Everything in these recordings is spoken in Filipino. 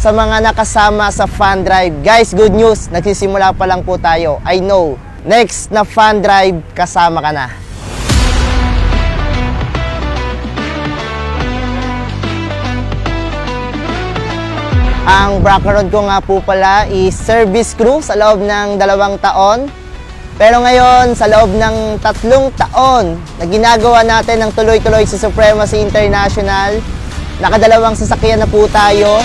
sa mga nakasama sa Fun Drive. Guys, good news, nagsisimula pa lang po tayo. I know, next na Fun Drive, kasama ka na. Ang background ko nga po pala is service crew sa loob ng 2 taon. Pero ngayon, sa loob ng 3 taon na ginagawa natin ng tuloy-tuloy sa Supremacy International, nakadalawang sasakyan na po tayo.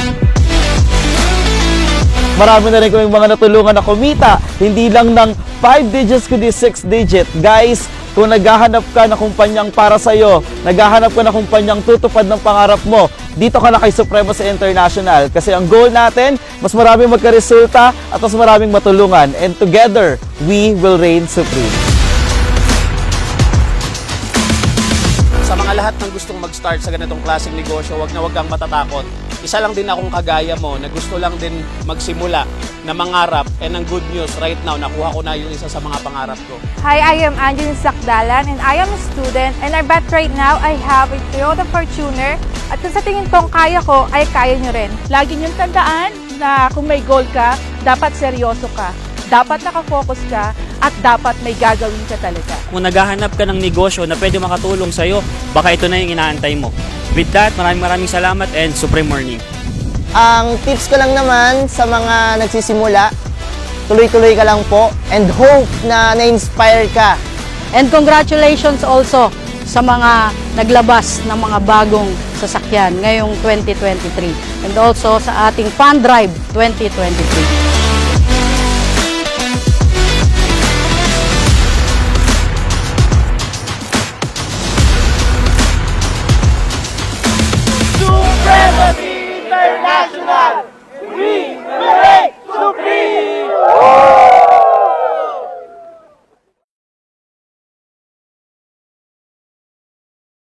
Marami na rin kaming mga natulungan na kumita. Hindi lang ng 5 digits kundi 6 digit. Guys, kung naghahanap ka na kumpanyang para sa'yo, naghahanap ka na kumpanyang tutupad ng pangarap mo, dito ka na kay Supremacy International. Kasi ang goal natin, mas maraming magkaresulta at mas maraming matulungan. And together, we will reign supreme. Sa mga lahat ng gustong mag-start sa ganitong klaseng negosyo, wag kang matatakot. Isa lang din akong kagaya mo na gusto lang din magsimula na mangarap, and ang good news, right now, nakuha ko na yung isa sa mga pangarap ko. Hi, I am Angeline Sakdalan and I am a student, and I bet right now I have a Toyota Fortuner, at kung sa tingin kong kaya ko, ay kaya nyo rin. Lagi niyong tandaan na kung may goal ka, dapat seryoso ka, dapat nakafocus ka, at dapat may gagawin ka talaga. Kung naghahanap ka ng negosyo na pwede makatulong sa'yo, baka ito na yung inaantay mo. With that, maraming salamat and Supreme Morning. Ang tips ko lang naman sa mga nagsisimula, tuloy-tuloy ka lang po and hope na na-inspire ka. And congratulations also sa mga naglabas ng mga bagong sasakyan ngayong 2023 and also sa ating Fun Drive 2023. Supremacy International!